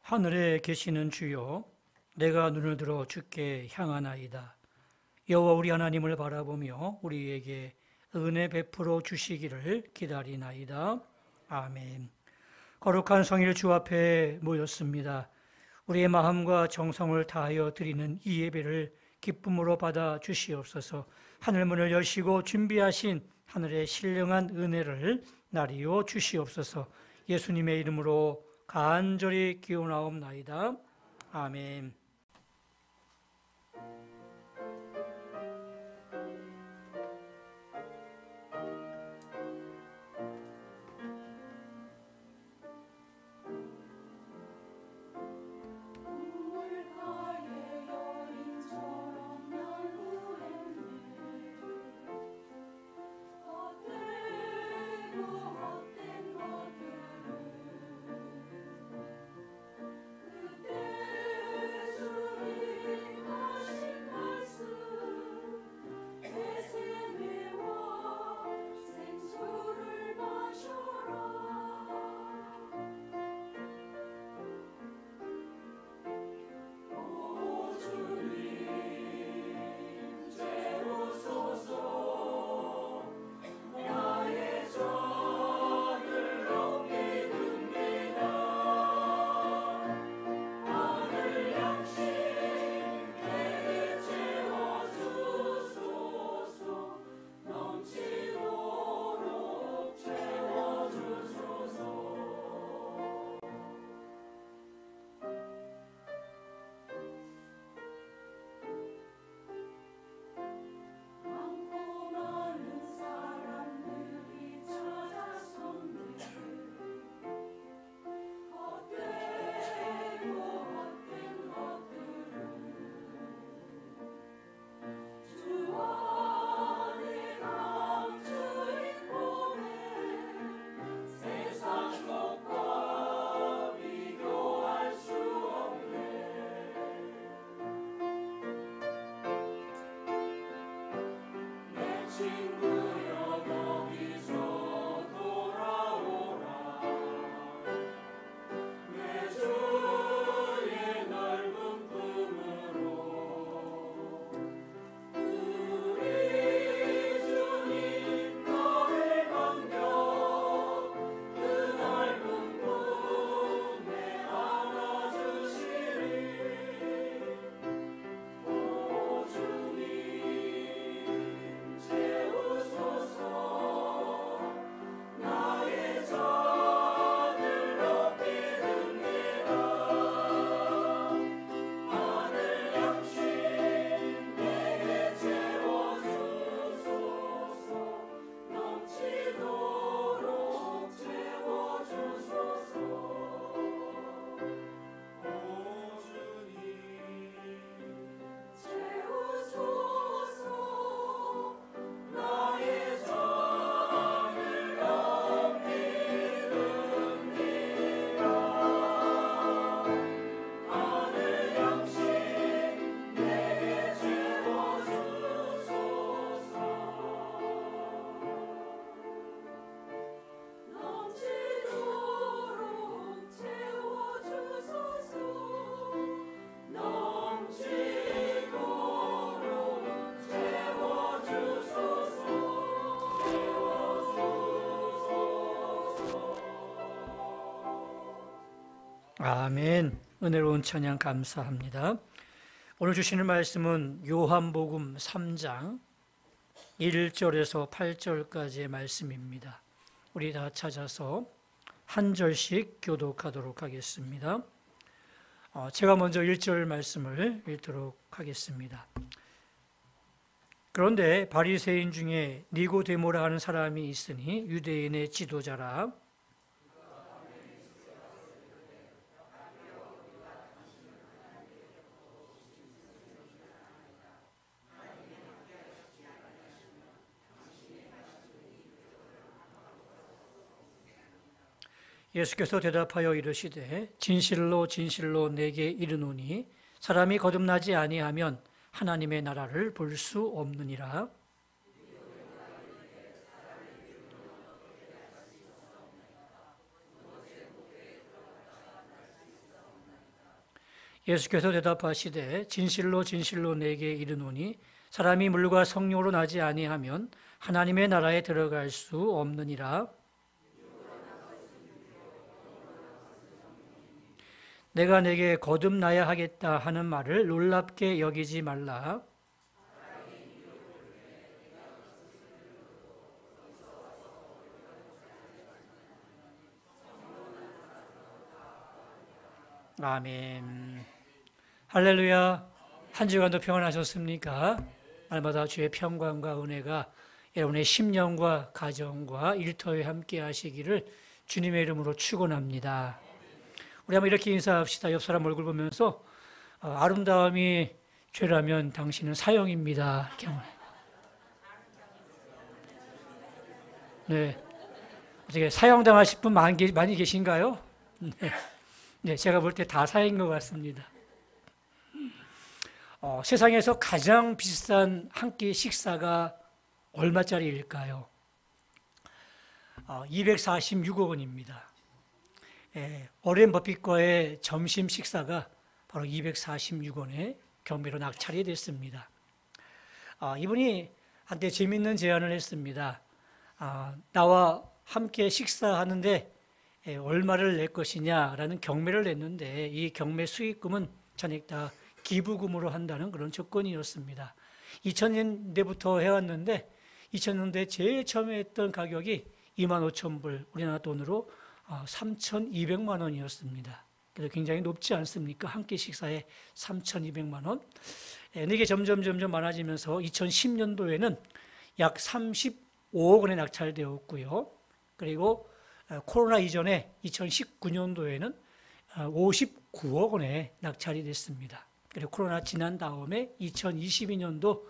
하늘에 계시는 주여, 내가 눈을 들어 주께 향하나이다. 여호와 우리 하나님을 바라보며 우리에게 은혜 베풀어 주시기를 기다리나이다. 아멘. 거룩한 성일 주 앞에 모였습니다. 우리의 마음과 정성을 다하여 드리는 이 예배를 기쁨으로 받아 주시옵소서. 하늘문을 여시고 준비하신 하늘의 신령한 은혜를 나리오 주시옵소서. 예수님의 이름으로 간절히 기원하옵나이다. 아멘. 아멘. 은혜로운 찬양 감사합니다. 오늘 주시는 말씀은 요한복음 3장 1절에서 8절까지의 말씀입니다. 우리 다 찾아서 한 절씩 교독하도록 하겠습니다. 제가 먼저 1절 말씀을 읽도록 하겠습니다. 그런데 바리새인 중에 니고데모라 하는 사람이 있으니 유대인의 지도자라. 예수께서 대답하여 이르시되 진실로 진실로 내게 이르노니 사람이 거듭나지 아니하면 하나님의 나라를 볼 수 없느니라. 예수께서 대답하시되 진실로 진실로 내게 이르노니 사람이 물과 성령으로 나지 아니하면 하나님의 나라에 들어갈 수 없느니라. 내가 내게 거듭나야 하겠다 하는 말을 놀랍게 여기지 말라. 아멘. 할렐루야. 한 주간도 평안하셨습니까? 날마다 주의 평강과 은혜가 여러분의 심령과 가정과 일터에 함께 하시기를 주님의 이름으로 축원합니다. 우리 한번 이렇게 인사합시다. 옆 사람 얼굴 보면서 아름다움이 죄라면 당신은 사형입니다. 이렇게 한번. 네. 어떻게 사형당하실 분 많이 계신가요? 네. 네, 제가 볼 때 다 사인 것 같습니다. 세상에서 가장 비싼 한 끼 식사가 얼마짜리일까요? 246억 원입니다. 워렌 버핏 거의 점심 식사가 바로 246원에 경매로 낙찰이 됐습니다. 이분이 한때 재미있는 제안을 했습니다. 나와 함께 식사하는데 얼마를 낼 것이냐라는 경매를 냈는데 이 경매 수익금은 전액 다 기부금으로 한다는 그런 조건이었습니다. 2000년대부터 해왔는데 2000년대 제일 처음에 했던 가격이 25,000불, 우리나라 돈으로 3,200만 원이었습니다. 그래서 굉장히 높지 않습니까? 한 끼 식사에 3,200만 원. 이게 점점 많아지면서 2010년도에는 약 35억 원에 낙찰되었고요. 그리고 코로나 이전에 2019년도에는 59억 원에 낙찰이 됐습니다. 그리고 코로나 지난 다음에 2022년도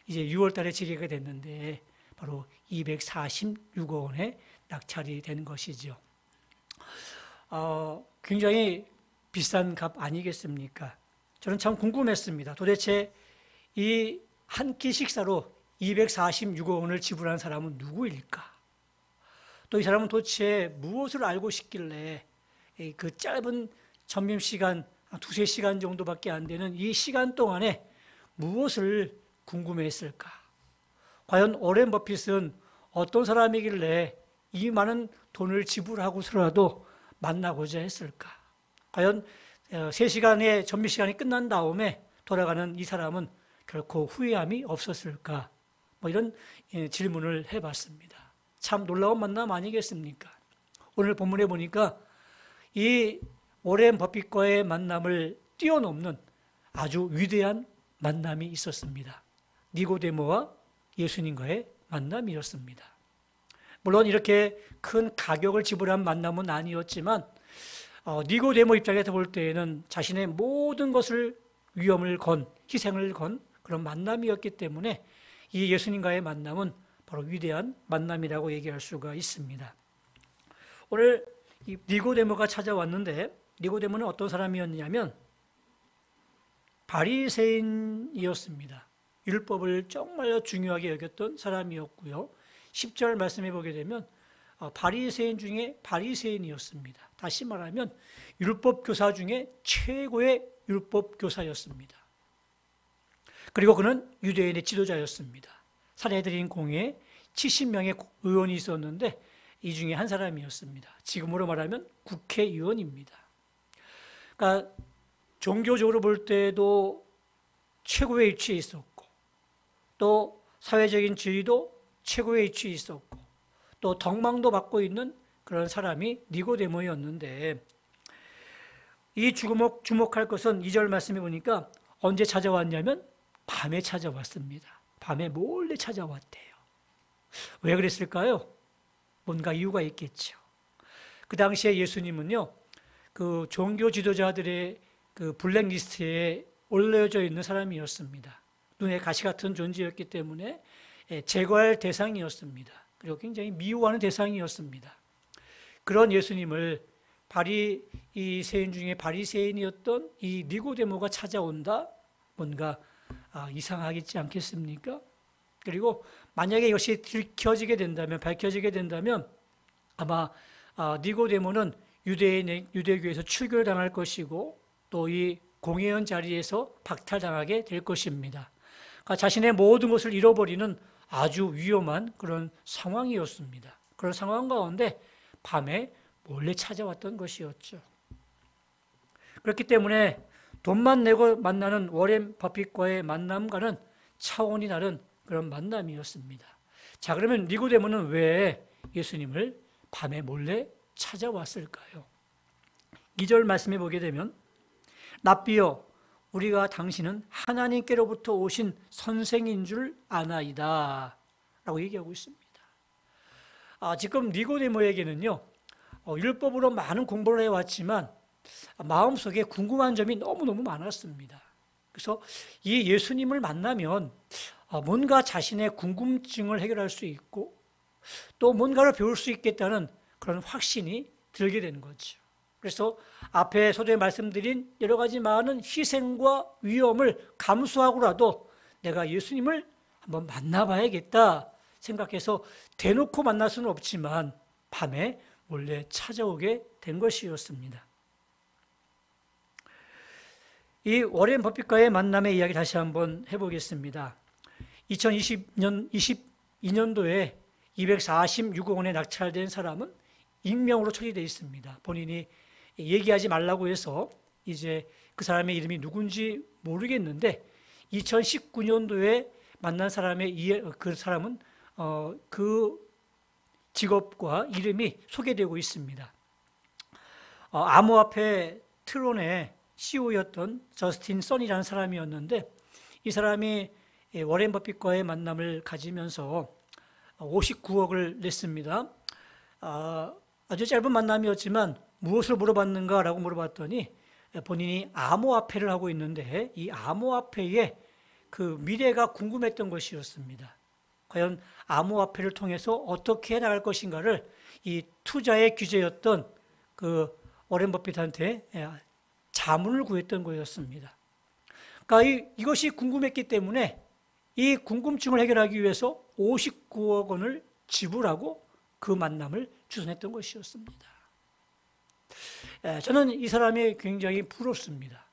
이제 6월 달에 재개가 됐는데 바로 246억 원에 낙찰이 된 것이죠. 굉장히 비싼 값 아니겠습니까? 저는 참 궁금했습니다. 도대체 이 한 끼 식사로 246억 원을 지불한 사람은 누구일까? 또 이 사람은 도대체 무엇을 알고 싶길래 그 짧은 점심시간, 두세 시간 정도밖에 안 되는 이 시간 동안에 무엇을 궁금해했을까? 과연 워렌 버핏은 어떤 사람이길래 이 많은 돈을 지불하고서라도 만나고자 했을까? 과연 3시간의 점심시간이 끝난 다음에 돌아가는 이 사람은 결코 후회함이 없었을까? 뭐 이런 질문을 해봤습니다. 참 놀라운 만남 아니겠습니까? 오늘 본문에 보니까 이 워렌 버핏과의 만남을 뛰어넘는 아주 위대한 만남이 있었습니다. 니고데모와 예수님과의 만남이었습니다. 물론 이렇게 큰 가격을 지불한 만남은 아니었지만 니고데모 입장에서 볼 때에는 자신의 모든 것을 위험을 건, 희생을 건 그런 만남이었기 때문에 이 예수님과의 만남은 바로 위대한 만남이라고 얘기할 수가 있습니다. 오늘 이 니고데모가 찾아왔는데 니고데모는 어떤 사람이었냐면 바리새인이었습니다. 율법을 정말 중요하게 여겼던 사람이었고요. 10절 말씀해 보게 되면 바리새인 중에 바리새인이었습니다. 다시 말하면 율법 교사 중에 최고의 율법 교사였습니다. 그리고 그는 유대인의 지도자였습니다. 산헤드린 공회에 70명의 의원이 있었는데 이 중에 한 사람이었습니다. 지금으로 말하면 국회의원입니다. 그러니까 종교적으로 볼 때도 최고의 위치에 있었고 또 사회적인 지위도 최고의 위치에 있었고 또 덕망도 받고 있는 그런 사람이 니고데모였는데 이 주목할 것은 2절 말씀해 보니까 언제 찾아왔냐면 밤에 찾아왔습니다. 밤에 몰래 찾아왔대요. 왜 그랬을까요? 뭔가 이유가 있겠죠. 그 당시에 예수님은요, 그 종교 지도자들의 그 블랙리스트에 올려져 있는 사람이었습니다. 눈에 가시 같은 존재였기 때문에 제거할 대상이었습니다. 그리고 굉장히 미워하는 대상이었습니다. 그런 예수님을 바리새인 중에 바리새인이었던 이 니고데모가 찾아온다? 뭔가 이상하겠지 않겠습니까? 그리고 만약에 이것이 밝혀지게 된다면 아마 니고데모는 유대교에서 출교를 당할 것이고 또 이 공회원 자리에서 박탈당하게 될 것입니다. 그러니까 자신의 모든 것을 잃어버리는 아주 위험한 그런 상황이었습니다. 그런 상황 가운데 밤에 몰래 찾아왔던 것이었죠. 그렇기 때문에 돈만 내고 만나는 워렌 버핏과의 만남과는 차원이 다른 그런 만남이었습니다. 자, 그러면 니고데모는 왜 예수님을 밤에 몰래 찾아왔을까요? 2절 말씀해 보게 되면 랍비여 우리가 당신은 하나님께로부터 오신 선생인 줄 아나이다 라고 얘기하고 있습니다. 지금 니고데모에게는요 율법으로 많은 공부를 해왔지만 마음속에 궁금한 점이 너무너무 많았습니다. 그래서 이 예수님을 만나면 뭔가 자신의 궁금증을 해결할 수 있고 또 뭔가를 배울 수 있겠다는 그런 확신이 들게 되는 거죠. 그래서 앞에 서두에 말씀드린 여러 가지 많은 희생과 위험을 감수하고라도 내가 예수님을 한번 만나봐야겠다 생각해서 대놓고 만날 수는 없지만 밤에 몰래 찾아오게 된 것이었습니다. 이 워렌 버핏과의 만남의 이야기 다시 한번 해보겠습니다. 2022년도에 246억 원에 낙찰된 사람은 익명으로 처리되어 있습니다. 본인이 얘기하지 말라고 해서 이제 그 사람의 이름이 누군지 모르겠는데 2019년도에 만난 그 사람은 그 직업과 이름이 소개되고 있습니다. 암호화폐 트론의 CEO였던 저스틴 선이라는 사람이었는데 이 사람이 워렌 버핏과의 만남을 가지면서 59억을 냈습니다. 아주 짧은 만남이었지만 무엇을 물어봤는가라고 물어봤더니 본인이 암호화폐를 하고 있는데 이 암호화폐의 그 미래가 궁금했던 것이었습니다. 과연 암호화폐를 통해서 어떻게 나갈 것인가를 이 투자의 규제였던 그 워렌 버핏한테 자문을 구했던 거였습니다. 그러니까 이것이 궁금했기 때문에 이 궁금증을 해결하기 위해서 59억 원을 지불하고 그 만남을 주선했던 것이었습니다. 저는 이 사람이 굉장히 부럽습니다.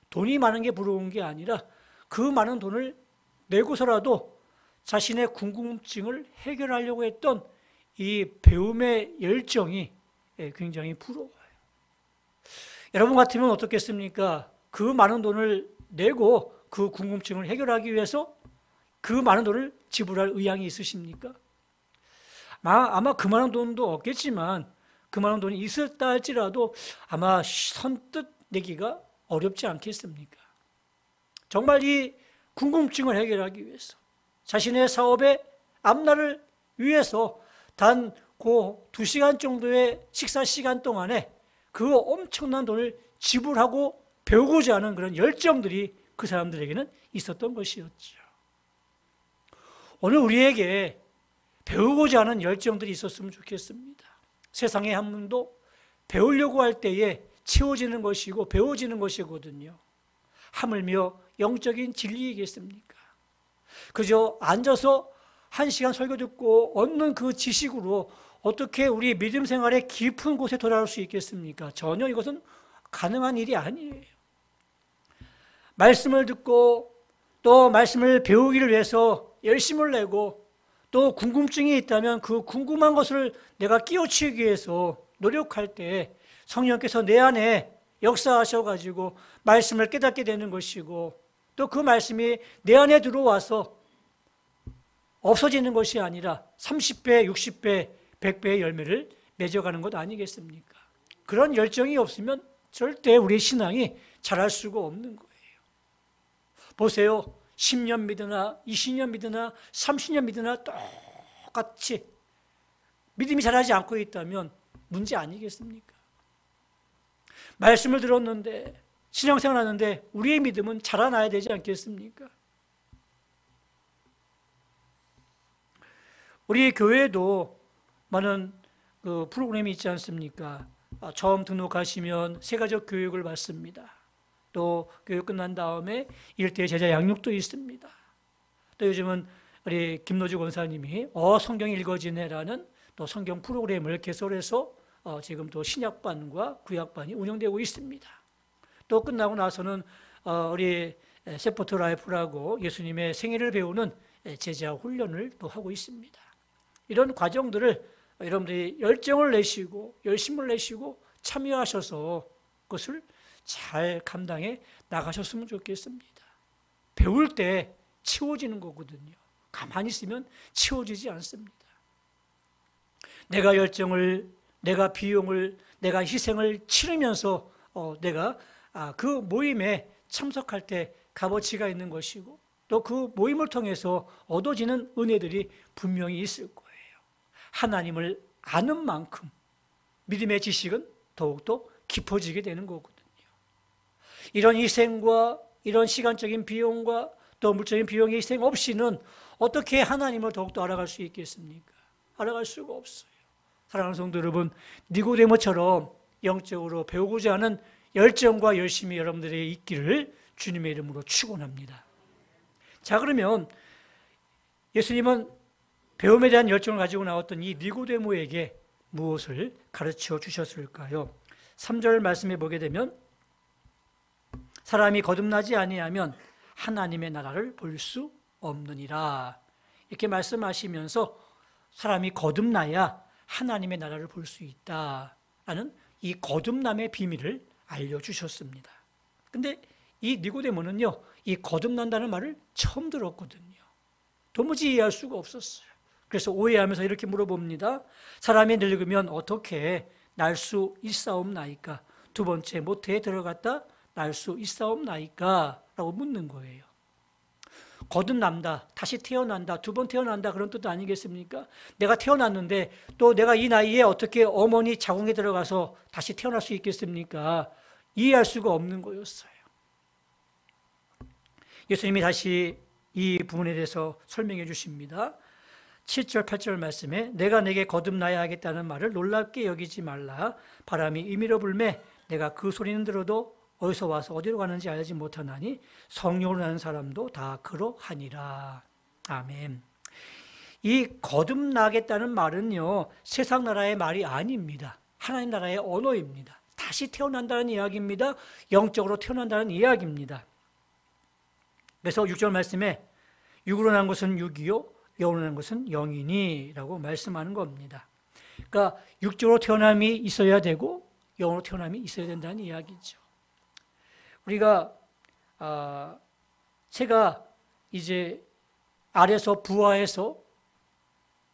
돈이 많은 게 부러운 게 아니라 그 많은 돈을 내고서라도 자신의 궁금증을 해결하려고 했던 이 배움의 열정이 굉장히 부러워요. 여러분 같으면 어떻겠습니까? 그 많은 돈을 내고 그 궁금증을 해결하기 위해서 그 많은 돈을 지불할 의향이 있으십니까? 아마 그 많은 돈도 없겠지만 그 많은 돈이 있었다 할지라도 아마 선뜻 내기가 어렵지 않겠습니까? 정말 이 궁금증을 해결하기 위해서 자신의 사업의 앞날을 위해서 단 그 2시간 정도의 식사 시간 동안에 그 엄청난 돈을 지불하고 배우고자 하는 그런 열정들이 그 사람들에게는 있었던 것이었죠. 오늘 우리에게 배우고자 하는 열정들이 있었으면 좋겠습니다. 세상의 학문도 배우려고 할 때에 채워지는 것이고 배워지는 것이거든요. 하물며 영적인 진리이겠습니까? 그저 앉아서 1시간 설교 듣고 얻는 그 지식으로 어떻게 우리 믿음 생활의 깊은 곳에 도달할 수 있겠습니까? 전혀 이것은 가능한 일이 아니에요. 말씀을 듣고 또 말씀을 배우기를 위해서 열심을 내고 또 궁금증이 있다면 그 궁금한 것을 내가 끼워치기 위해서 노력할 때 성령께서 내 안에 역사하셔가지고 말씀을 깨닫게 되는 것이고 또 그 말씀이 내 안에 들어와서 없어지는 것이 아니라 30배, 60배, 100배의 열매를 맺어가는 것 아니겠습니까? 그런 열정이 없으면 절대 우리의 신앙이 자랄 수가 없는 거예요. 보세요. 10년 믿으나 20년 믿으나 30년 믿으나 똑같이 믿음이 자라지 않고 있다면 문제 아니겠습니까? 말씀을 들었는데 신앙생활 하는데 우리의 믿음은 자라나야 되지 않겠습니까? 우리 교회에도 많은 그 프로그램이 있지 않습니까? 처음 등록하시면 세가족 교육을 받습니다. 또 교육 끝난 다음에 일대 제자 양육도 있습니다. 또 요즘은 우리 김노주 권사님이 성경이 읽어지네라는 또 성경 프로그램을 개설해서 지금 또 신약반과 구약반이 운영되고 있습니다. 또 끝나고 나서는 우리 세포트 라이프라고 예수님의 생애를 배우는 제자 훈련을 또 하고 있습니다. 이런 과정들을 여러분들이 열정을 내시고 열심을 내시고 참여하셔서 그것을 잘 감당해 나가셨으면 좋겠습니다. 배울 때 채워지는 거거든요. 가만히 있으면 채워지지 않습니다. 내가 열정을, 내가 비용을, 내가 희생을 치르면서 내가 그 모임에 참석할 때 값어치가 있는 것이고 또 그 모임을 통해서 얻어지는 은혜들이 분명히 있을 거예요. 하나님을 아는 만큼 믿음의 지식은 더욱더 깊어지게 되는 거거든요. 이런 희생과 이런 시간적인 비용과 또 물질적인 비용의 희생 없이는 어떻게 하나님을 더욱더 알아갈 수 있겠습니까? 알아갈 수가 없어요. 사랑하는 성도 여러분, 니고데모처럼 영적으로 배우고자 하는 열정과 열심이 여러분들에게 있기를 주님의 이름으로 축원합니다. 자, 그러면 예수님은 배움에 대한 열정을 가지고 나왔던 이 니고데모에게 무엇을 가르쳐 주셨을까요? 3절 말씀에 보게 되면 사람이 거듭나지 아니하면 하나님의 나라를 볼 수 없느니라 이렇게 말씀하시면서 사람이 거듭나야 하나님의 나라를 볼 수 있다라는 이 거듭남의 비밀을 알려주셨습니다. 근데 이 니고데모는요, 이 거듭난다는 말을 처음 들었거든요. 도무지 이해할 수가 없었어요. 그래서 오해하면서 이렇게 물어봅니다. 사람이 늙으면 어떻게 날 수 있사옵나이까? 두 번째, 모태에 들어갔다 날 수 있사옵나이까? 라고 묻는 거예요. 거듭난다, 다시 태어난다, 두 번 태어난다 그런 뜻 아니겠습니까? 내가 태어났는데 또 내가 이 나이에 어떻게 어머니 자궁에 들어가서 다시 태어날 수 있겠습니까? 이해할 수가 없는 거였어요. 예수님이 다시 이 부분에 대해서 설명해 주십니다. 7절, 8절 말씀에 내가 내게 거듭나야 하겠다는 말을 놀랍게 여기지 말라. 바람이 임의로 불매 내가 그 소리는 들어도 어디서 와서 어디로 가는지 알지 못하나니 성령으로 나는 사람도 다 그러하니라. 아멘. 이 거듭나겠다는 말은요, 세상 나라의 말이 아닙니다. 하나님 나라의 언어입니다. 다시 태어난다는 이야기입니다. 영적으로 태어난다는 이야기입니다. 그래서 6절 말씀에 육으로 난 것은 육이요 영으로 난 것은 영이니라고 말씀하는 겁니다. 그러니까 육적으로 태어남이 있어야 되고 영으로 태어남이 있어야 된다는 이야기죠. 우리가 새가 이제 알에서 부화해서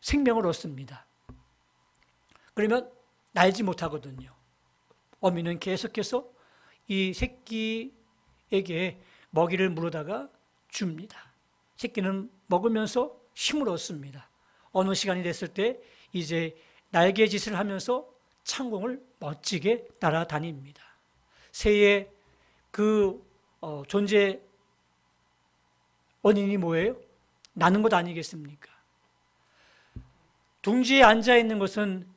생명을 얻습니다. 그러면 날지 못하거든요. 어미는 계속해서 이 새끼에게 먹이를 물어다가 줍니다. 새끼는 먹으면서 힘을 얻습니다. 어느 시간이 됐을 때 이제 날개짓을 하면서 창공을 멋지게 날아다닙니다. 새의 그 존재 원인이 뭐예요? 나는 것 아니겠습니까? 둥지에 앉아 있는 것은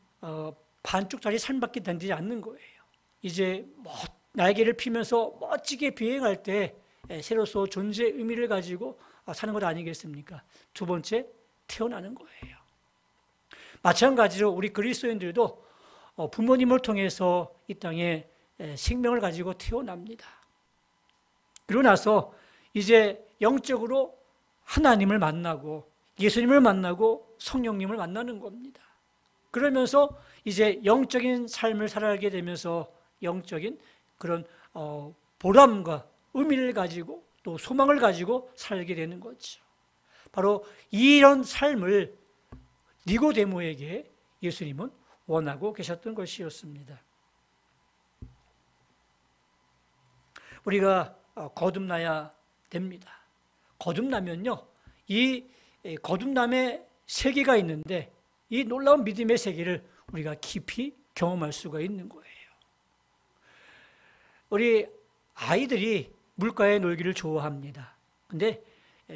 반쪽짜리 삶밖에 되지 않는 거예요. 이제 날개를 피면서 멋지게 비행할 때 새로서 존재의 의미를 가지고 사는 것 아니겠습니까? 두 번째, 태어나는 거예요. 마찬가지로 우리 그리스도인들도 부모님을 통해서 이 땅에 생명을 가지고 태어납니다. 그러고 나서 이제 영적으로 하나님을 만나고 예수님을 만나고 성령님을 만나는 겁니다. 그러면서 이제 영적인 삶을 살아가게 되면서 영적인 그런 보람과 의미를 가지고 또 소망을 가지고 살게 되는 거죠. 바로 이런 삶을 니고데모에게 예수님은 원하고 계셨던 것이었습니다. 우리가 거듭나야 됩니다. 거듭나면요, 이 거듭남의 세계가 있는데 이 놀라운 믿음의 세계를 우리가 깊이 경험할 수가 있는 거예요. 우리 아이들이 물가에 놀기를 좋아합니다. 근데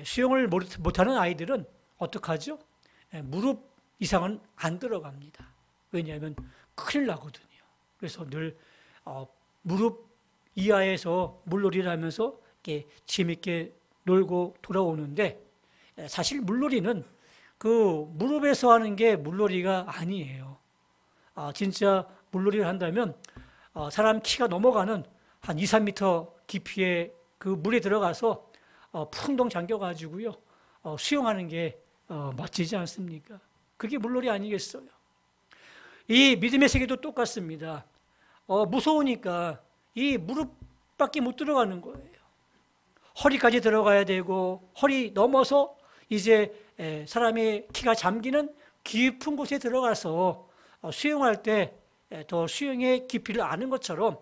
수영을 못하는 아이들은 어떡하죠? 무릎 이상은 안 들어갑니다. 왜냐하면 큰일 나거든요. 그래서 늘 무릎 이하에서 물놀이를 하면서 이렇게 재밌게 놀고 돌아오는데, 사실 물놀이는 그 무릎에서 하는 게 물놀이가 아니에요. 진짜 물놀이를 한다면 사람 키가 넘어가는 한 2, 3m 깊이의 그 물에 들어가서 풍덩 잠겨가지고요 수영하는 게 멋지지 않습니까? 그게 물놀이 아니겠어요? 이 믿음의 세계도 똑같습니다. 무서우니까 이 무릎밖에 못 들어가는 거예요. 허리까지 들어가야 되고 허리 넘어서 이제 사람의 키가 잠기는 깊은 곳에 들어가서 수영할 때 더 수영의 깊이를 아는 것처럼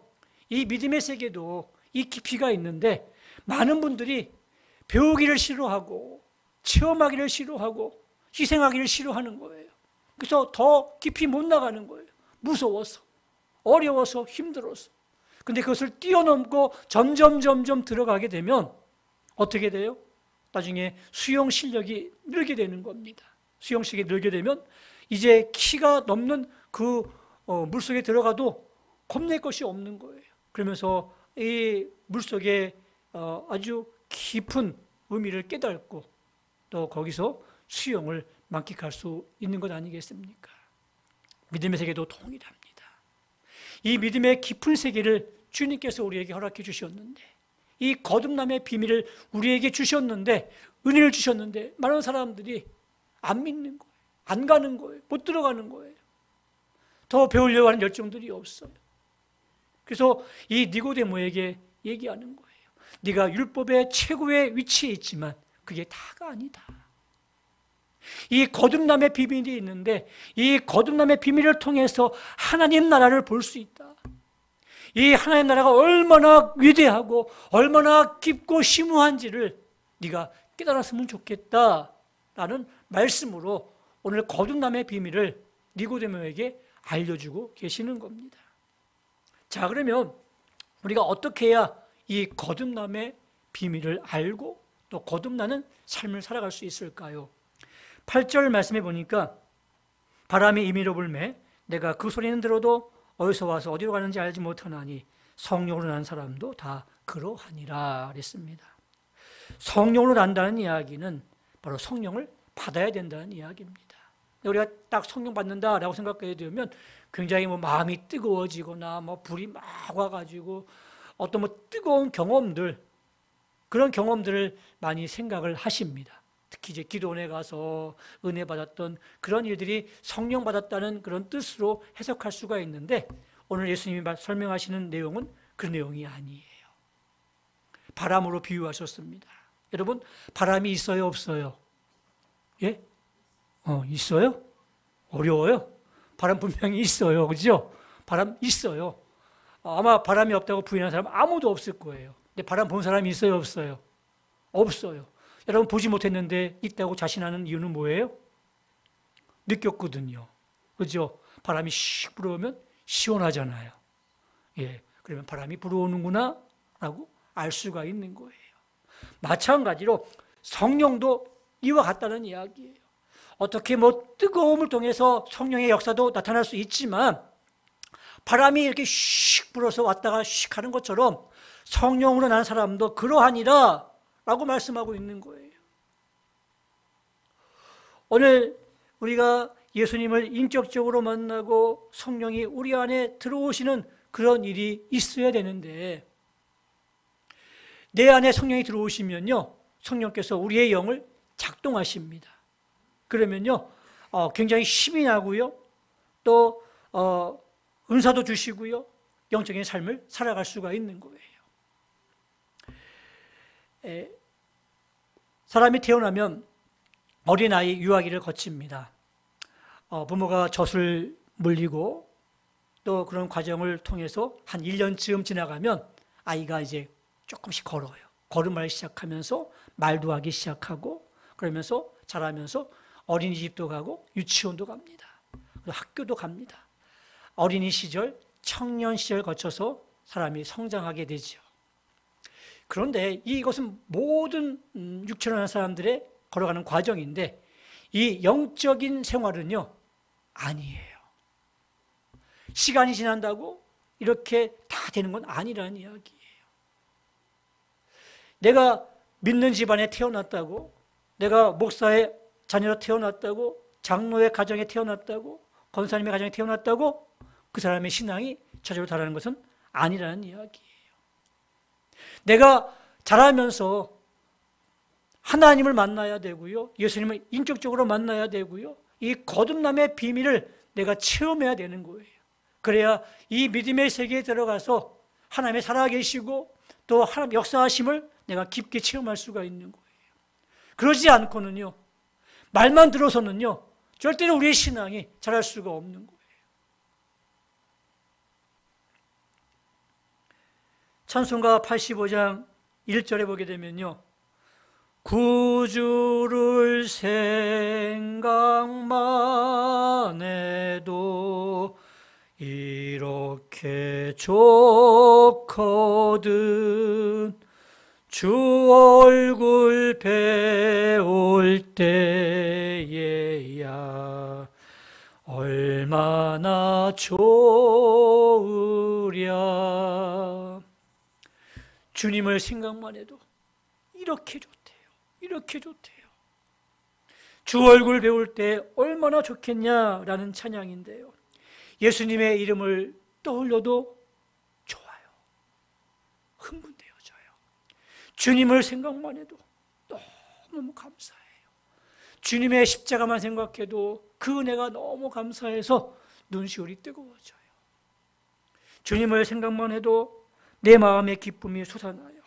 이 믿음의 세계도 이 깊이가 있는데 많은 분들이 배우기를 싫어하고 체험하기를 싫어하고 희생하기를 싫어하는 거예요. 그래서 더 깊이 못 나가는 거예요. 무서워서, 어려워서, 힘들어서. 근데 그것을 뛰어넘고 점점 들어가게 되면 어떻게 돼요? 나중에 수영 실력이 늘게 되는 겁니다. 수영 실력이 늘게 되면 이제 키가 넘는 그 물속에 들어가도 겁낼 것이 없는 거예요. 그러면서 이 물속에 아주 깊은 의미를 깨닫고 또 거기서 수영을 만끽할 수 있는 것 아니겠습니까? 믿음의 세계도 동일합니다. 이 믿음의 깊은 세계를 주님께서 우리에게 허락해 주셨는데 이 거듭남의 비밀을 우리에게 주셨는데 은혜를 주셨는데 많은 사람들이 안 믿는 거예요. 안 가는 거예요. 못 들어가는 거예요. 더 배우려고 하는 열정들이 없어요. 그래서 이 니고데모에게 얘기하는 거예요. 네가 율법의 최고의 위치에 있지만 그게 다가 아니다. 이 거듭남의 비밀이 있는데 이 거듭남의 비밀을 통해서 하나님 나라를 볼 수 있다. 이 하나님 나라가 얼마나 위대하고 얼마나 깊고 심오한지를 네가 깨달았으면 좋겠다라는 말씀으로 오늘 거듭남의 비밀을 니고데모에게 알려주고 계시는 겁니다. 자, 그러면 우리가 어떻게 해야 이 거듭남의 비밀을 알고 또 거듭나는 삶을 살아갈 수 있을까요? 8절 말씀해 보니까 바람이 임의로 불매 내가 그 소리는 들어도 어디서 와서 어디로 가는지 알지 못하나니 성령으로 난 사람도 다 그러하니라 그랬습니다. 성령으로 난다는 이야기는 바로 성령을 받아야 된다는 이야기입니다. 우리가 딱 성령 받는다라고 생각하게 되면 굉장히 마음이 뜨거워지거나 불이 막 와가지고 어떤 뜨거운 경험들 그런 경험들을 많이 생각을 하십니다. 특히 이제 기도원에 가서 은혜 받았던 그런 일들이 성령 받았다는 그런 뜻으로 해석할 수가 있는데 오늘 예수님이 설명하시는 내용은 그런 내용이 아니에요. 바람으로 비유하셨습니다. 여러분 바람이 있어요 없어요? 예? 있어요? 어려워요? 바람 분명히 있어요. 그죠? 바람 있어요. 아마 바람이 없다고 부인하는 사람 아무도 없을 거예요. 근데 바람 본 사람이 있어요 없어요? 없어요. 여러분 보지 못했는데 있다고 자신하는 이유는 뭐예요? 느꼈거든요. 그죠? 바람이 씩 불어오면 시원하잖아요. 예, 그러면 바람이 불어오는구나 라고 알 수가 있는 거예요. 마찬가지로 성령도 이와 같다는 이야기예요. 어떻게 뜨거움을 통해서 성령의 역사도 나타날 수 있지만 바람이 이렇게 씩 불어서 왔다가 씩 하는 것처럼 성령으로 난 사람도 그러하니라 라고 말씀하고 있는 거예요. 오늘 우리가 예수님을 인격적으로 만나고 성령이 우리 안에 들어오시는 그런 일이 있어야 되는데 내 안에 성령이 들어오시면요 성령께서 우리의 영을 작동하십니다. 그러면요 굉장히 힘이 나고요 또 은사도 주시고요 영적인 삶을 살아갈 수가 있는 거예요. 사람이 태어나면 어린아이 유아기를 거칩니다. 부모가 젖을 물리고 또 그런 과정을 통해서 한 1년쯤 지나가면 아이가 이제 조금씩 걸어요. 걸음을 시작하면서 말도 하기 시작하고 그러면서 자라면서 어린이집도 가고 유치원도 갑니다. 학교도 갑니다. 어린이 시절, 청년 시절 거쳐서 사람이 성장하게 되죠. 그런데 이것은 모든 육체로 사람들의 걸어가는 과정인데 이 영적인 생활은요 아니에요. 시간이 지난다고 이렇게 다 되는 건 아니라는 이야기예요. 내가 믿는 집안에 태어났다고 내가 목사의 자녀로 태어났다고 장로의 가정에 태어났다고 권사님의 가정에 태어났다고 그 사람의 신앙이 저절로 다르는 것은 아니라는 이야기예요. 내가 자라면서 하나님을 만나야 되고요. 예수님을 인격적으로 만나야 되고요. 이 거듭남의 비밀을 내가 체험해야 되는 거예요. 그래야 이 믿음의 세계에 들어가서 하나님의 살아계시고 또 하나님 역사하심을 내가 깊게 체험할 수가 있는 거예요. 그러지 않고는요, 말만 들어서는요, 절대로 우리의 신앙이 자랄 수가 없는 거예요. 찬송가 85장 1절에 보게 되면요, 구주를 생각만 해도 이렇게 좋거든. 주 얼굴 배울 때에야 얼마나 좋으랴. 주님을 생각만 해도 이렇게 좋대요. 이렇게 좋대요. 주 얼굴 배울 때 얼마나 좋겠냐라는 찬양인데요, 예수님의 이름을 떠올려도 좋아요. 흥분되어져요. 주님을 생각만 해도 너무 감사해요. 주님의 십자가만 생각해도 그 은혜가 너무 감사해서 눈시울이 뜨거워져요. 주님을 생각만 해도 내 마음의 기쁨이 솟아나요.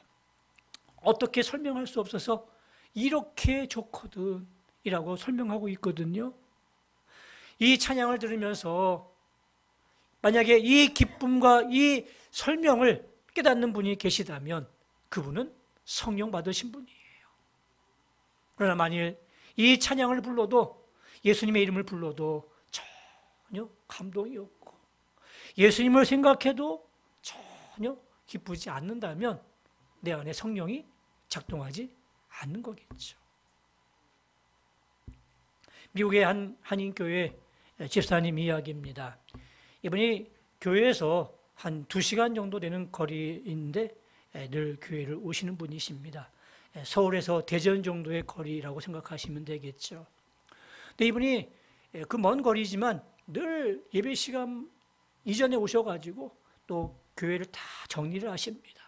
어떻게 설명할 수 없어서 이렇게 좋거든 이라고 설명하고 있거든요. 이 찬양을 들으면서 만약에 이 기쁨과 이 설명을 깨닫는 분이 계시다면 그분은 성령 받으신 분이에요. 그러나 만일 이 찬양을 불러도, 예수님의 이름을 불러도 전혀 감동이 없고 예수님을 생각해도 전혀 기쁘지 않는다면 내 안에 성령이 작동하지 않는 거겠죠. 미국의 한 한인교회 집사님 이야기입니다. 이분이 교회에서 한 2시간 정도 되는 거리인데 늘 교회를 오시는 분이십니다. 서울에서 대전 정도의 거리라고 생각하시면 되겠죠. 근데 이분이 그 먼 거리지만 늘 예배 시간 이전에 오셔가지고 또 교회를 다 정리를 하십니다.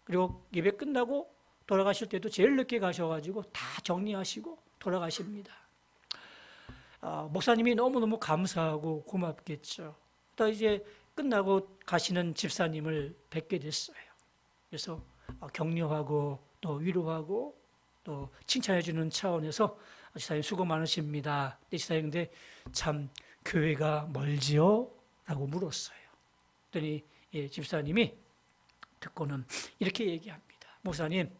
그리고 예배 끝나고 돌아가실 때도 제일 늦게 가셔가지고 다 정리하시고 돌아가십니다. 목사님이 너무너무 감사하고 고맙겠죠. 또 이제 끝나고 가시는 집사님을 뵙게 됐어요. 그래서 격려하고 또 위로하고 또 칭찬해 주는 차원에서 집사님 수고 많으십니다. 집사님 근데 참 교회가 멀지요? 라고 물었어요. 그랬더니 집사님이 듣고는 이렇게 얘기합니다. 목사님,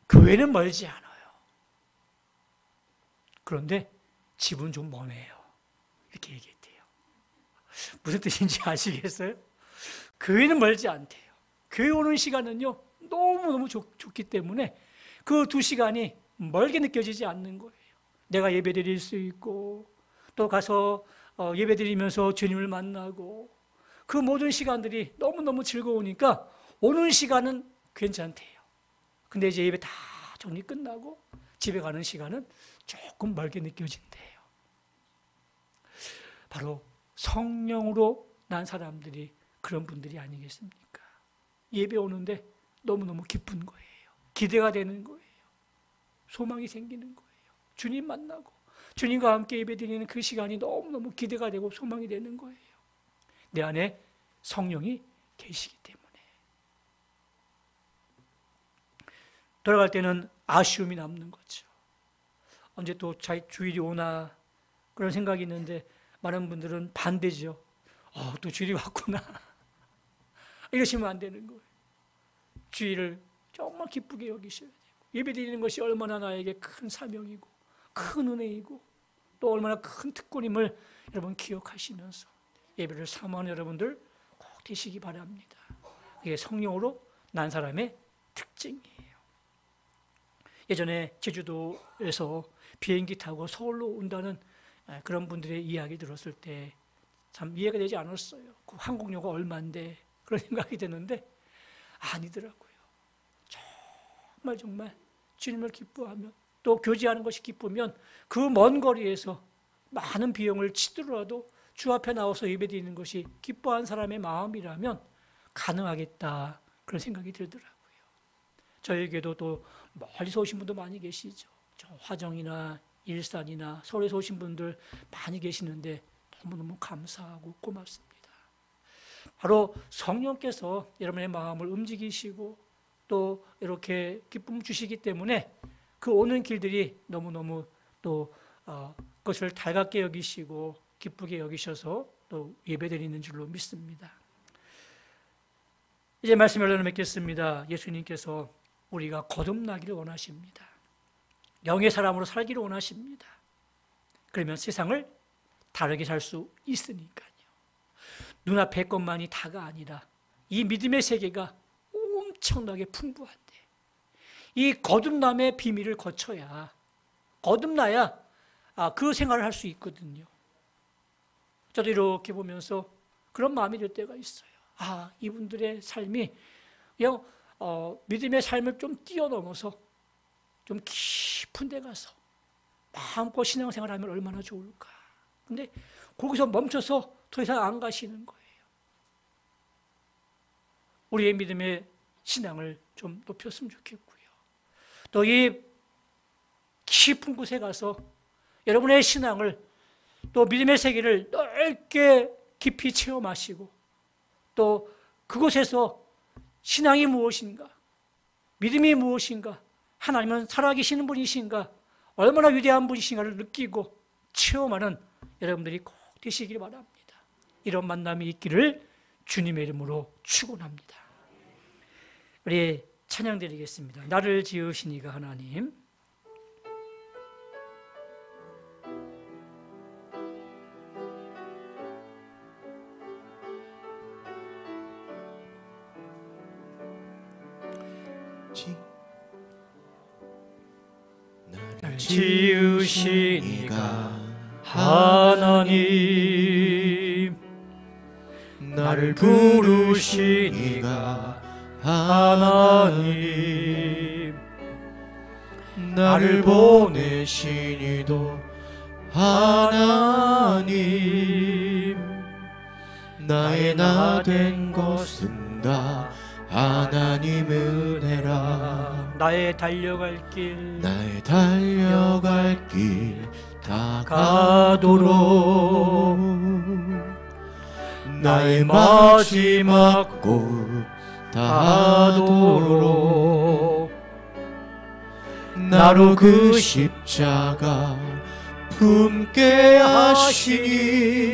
교회는 멀지 않아요. 그런데 집은 좀 머네요. 이렇게 얘기했대요. 무슨 뜻인지 아시겠어요? 교회는 멀지 않대요. 교회 오는 시간은요, 너무너무 좋기 때문에 그 2시간이 멀게 느껴지지 않는 거예요. 내가 예배 드릴 수 있고 또 가서 예배 드리면서 주님을 만나고 그 모든 시간들이 너무너무 즐거우니까 오는 시간은 괜찮대요. 근데 이제 예배 다 정리 끝나고 집에 가는 시간은 조금 멀게 느껴진대요. 바로 성령으로 난 사람들이 그런 분들이 아니겠습니까? 예배 오는데 너무너무 기쁜 거예요. 기대가 되는 거예요. 소망이 생기는 거예요. 주님 만나고 주님과 함께 예배 드리는 그 시간이 너무너무 기대가 되고 소망이 되는 거예요. 내 안에 성령이 계시기 때문에. 돌아갈 때는 아쉬움이 남는 거죠. 언제 또 주일이 오나 그런 생각이 있는데 많은 분들은 반대죠. 또 주일이 왔구나. 이러시면 안 되는 거예요. 주일을 정말 기쁘게 여기셔야 되고 예배 드리는 것이 얼마나 나에게 큰 사명이고 큰 은혜이고 또 얼마나 큰 특권임을 여러분 기억하시면서 예배를 사모하는 여러분들 꼭 되시기 바랍니다. 그게 성령으로 난 사람의 특징이에요. 예전에 제주도에서 비행기 타고 서울로 온다는 그런 분들의 이야기 들었을 때 참 이해가 되지 않았어요. 그 항공료가 얼마인데 그런 생각이 드는데 아니더라고요. 정말 주님을 기뻐하면 또 교제하는 것이 기쁘면 그 먼 거리에서 많은 비용을 치더라도 주 앞에 나와서 예배드리는 것이 기뻐한 사람의 마음이라면 가능하겠다 그런 생각이 들더라고요. 저에게도 또 멀리서 오신 분도 많이 계시죠. 저 화정이나 일산이나 서울에서 오신 분들 많이 계시는데 너무너무 감사하고 고맙습니다. 바로 성령께서 여러분의 마음을 움직이시고 또 이렇게 기쁨 주시기 때문에 그 오는 길들이 너무너무 또 그것을 달갑게 여기시고 기쁘게 여기셔서 또 예배드리는 줄로 믿습니다. 이제 말씀을 나누겠습니다. 예수님께서 우리가 거듭나기를 원하십니다. 영의 사람으로 살기를 원하십니다. 그러면 세상을 다르게 살 수 있으니까요. 눈앞의 것만이 다가 아니라 이 믿음의 세계가 엄청나게 풍부한데 이 거듭남의 비밀을 거쳐야 거듭나야 그 생활을 할 수 있거든요. 저도 이렇게 보면서 그런 마음이 들 때가 있어요. 이분들의 삶이 그냥 믿음의 삶을 좀 뛰어넘어서 좀 깊은 데 가서 마음껏 신앙생활을 하면 얼마나 좋을까. 근데 거기서 멈춰서 더 이상 안 가시는 거예요. 우리의 믿음의 신앙을 좀 높였으면 좋겠고요. 또 이 깊은 곳에 가서 여러분의 신앙을 또 믿음의 세계를 넓게 깊이 체험하시고 또 그곳에서 신앙이 무엇인가, 믿음이 무엇인가, 하나님은 살아계시는 분이신가, 얼마나 위대한 분이신가를 느끼고 체험하는 여러분들이 꼭 되시길 바랍니다. 이런 만남이 있기를 주님의 이름으로 축원합니다. 우리 찬양 드리겠습니다. 나를 지으신 이가 하나님. 나를 지으신 이가 하나님, 나를 부르신 이가 하나님, 나를 보내신 이도 하나님, 나의 나 된 것은 다 하나님 은혜라. 나의 달려갈 길, 나의 달려갈 길 다가도록 나의 마지막 곳 닿도록 나로 그 십자가 품게 하시니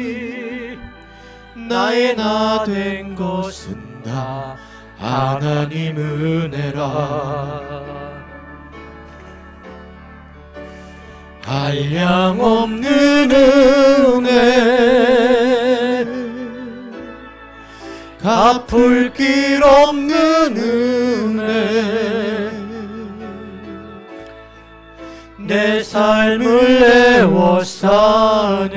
나의 나 된 것은 다 하나님 은혜라. 한량 없는 은혜, 갚을 길 없는 은혜, 내 삶을 애워싸는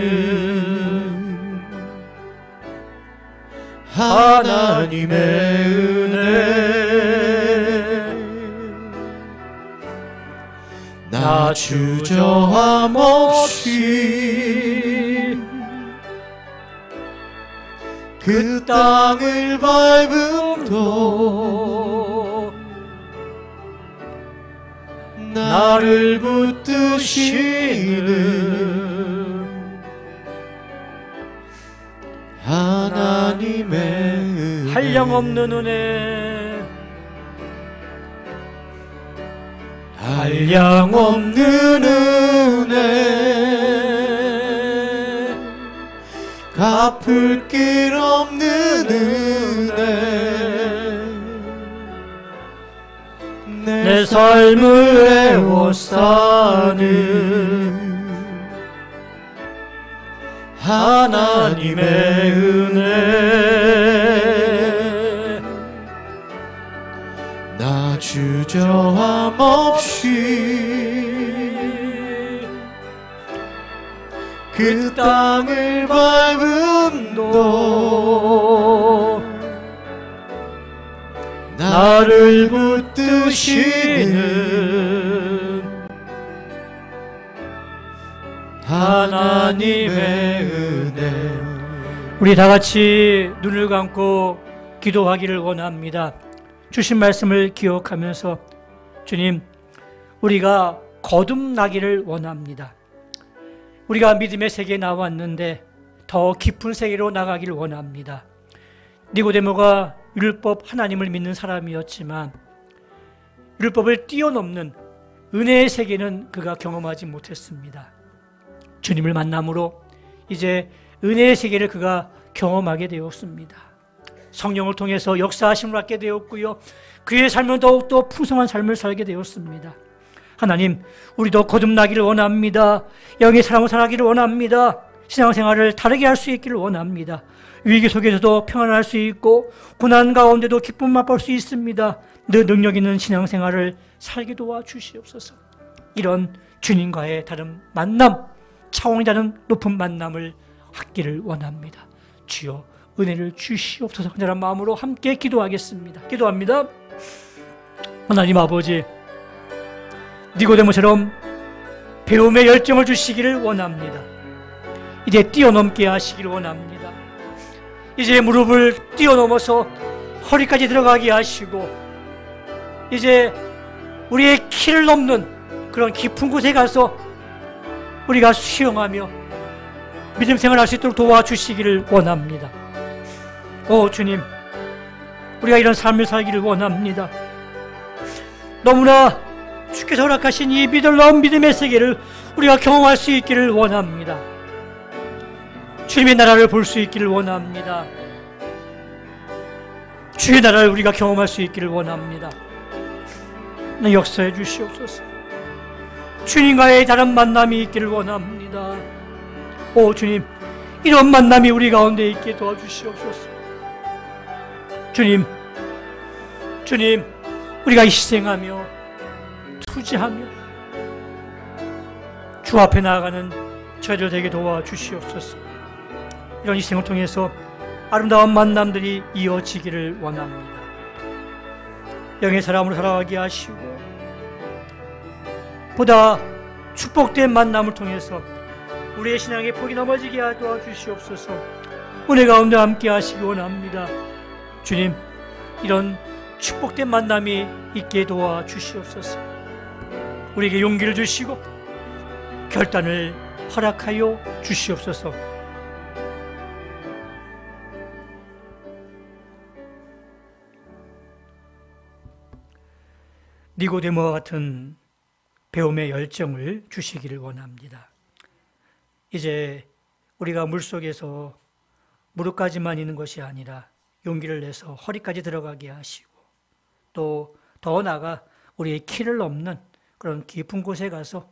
하나님의 은혜. 나 주저함 없이 그 땅을 밟음도 나를 붙드시는 하나님의 은혜. 한량없는 은혜, 한량없는 은혜, 갚을 길 없는 은혜, 내 삶을 애워싸는 하나님의 은혜. 나 주저함 없이 그 땅을 밟음도 나를 붙드시는 하나님의 은혜. 우리 다 같이 눈을 감고 기도하기를 원합니다. 주신 말씀을 기억하면서 주님, 우리가 거듭나기를 원합니다. 우리가 믿음의 세계에 나왔는데 더 깊은 세계로 나가기를 원합니다. 니고데모가 율법 하나님을 믿는 사람이었지만 율법을 뛰어넘는 은혜의 세계는 그가 경험하지 못했습니다. 주님을 만남으로 이제 은혜의 세계를 그가 경험하게 되었습니다. 성령을 통해서 역사하심을 받게 되었고요. 그의 삶은 더욱더 풍성한 삶을 살게 되었습니다. 하나님, 우리도 거듭나기를 원합니다. 영의 사랑을 살아가기를 원합니다. 신앙생활을 다르게 할 수 있기를 원합니다. 위기 속에서도 평안할 수 있고 고난 가운데도 기쁨 맛볼 수 있습니다. 늘 능력 있는 신앙생활을 살게 도와주시옵소서. 이런 주님과의 다른 만남, 차원이 다른 높은 만남을 갖기를 원합니다. 주여 은혜를 주시옵소서. 간절한 마음으로 함께 기도하겠습니다. 기도합니다. 하나님 아버지, 니고데모처럼 배움의 열정을 주시기를 원합니다. 이제 뛰어넘게 하시기를 원합니다. 이제 무릎을 뛰어넘어서 허리까지 들어가게 하시고 이제 우리의 키를 넘는 그런 깊은 곳에 가서 우리가 수영하며 믿음 생활할 수 있도록 도와주시기를 원합니다. 오 주님, 우리가 이런 삶을 살기를 원합니다. 너무나 주께서 허락하신 이 믿을 믿음의 세계를 우리가 경험할 수 있기를 원합니다. 주님의 나라를 볼 수 있기를 원합니다. 주의 나라를 우리가 경험할 수 있기를 원합니다. 역사해 주시옵소서. 주님과의 다른 만남이 있기를 원합니다. 오 주님, 이런 만남이 우리 가운데 있게 도와주시옵소서. 주님, 우리가 희생하며 투지하며 주 앞에 나아가는 저희들 되게 도와주시옵소서. 이런 희생을 통해서 아름다운 만남들이 이어지기를 원합니다. 영의 사람으로 살아가게 하시고 보다 축복된 만남을 통해서 우리의 신앙의 폭이 넘어지게 도와주시옵소서. 은혜 가운데 함께 하시기 원합니다. 주님, 이런 축복된 만남이 있게 도와주시옵소서. 우리에게 용기를 주시고 결단을 허락하여 주시옵소서. 니고데모와 같은 배움의 열정을 주시기를 원합니다. 이제 우리가 물속에서 무릎까지만 있는 것이 아니라 용기를 내서 허리까지 들어가게 하시고 또 더 나아가 우리의 키를 넘는 그런 깊은 곳에 가서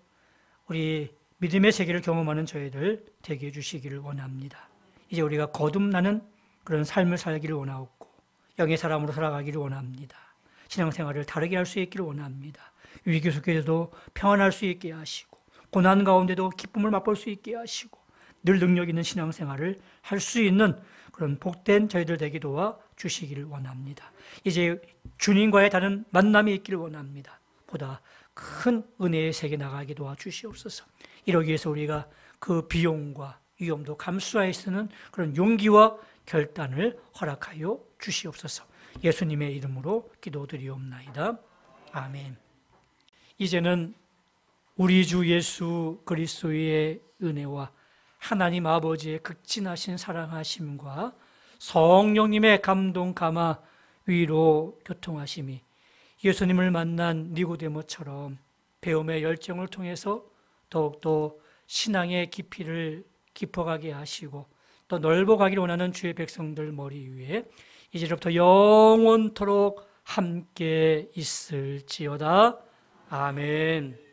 우리 믿음의 세계를 경험하는 저희들 되게 해주시기를 원합니다. 이제 우리가 거듭나는 그런 삶을 살기를 원하고 영의 사람으로 살아가기를 원합니다. 신앙생활을 다르게 할 수 있기를 원합니다. 위기 속에서도 평안할 수 있게 하시고 고난 가운데도 기쁨을 맛볼 수 있게 하시고 늘 능력 있는 신앙생활을 할 수 있는 그런 복된 저희들 되게 도와주시기를 원합니다. 이제 주님과의 다른 만남이 있기를 원합니다. 보다 큰 은혜의 세계 나가게 도와주시옵소서. 이러기 위해서 우리가 그 비용과 위험도 감수하여 쓰는 그런 용기와 결단을 허락하여 주시옵소서. 예수님의 이름으로 기도드리옵나이다. 아멘. 이제는 우리 주 예수 그리스도의 은혜와 하나님 아버지의 극진하신 사랑하심과 성령님의 감동 감화 위로 교통하심이 예수님을 만난 니고데모처럼 배움의 열정을 통해서 더욱더 신앙의 깊이를 깊어가게 하시고 또 넓어가기를 원하는 주의 백성들 머리 위에 이제부터 영원토록 함께 있을지어다. 아멘.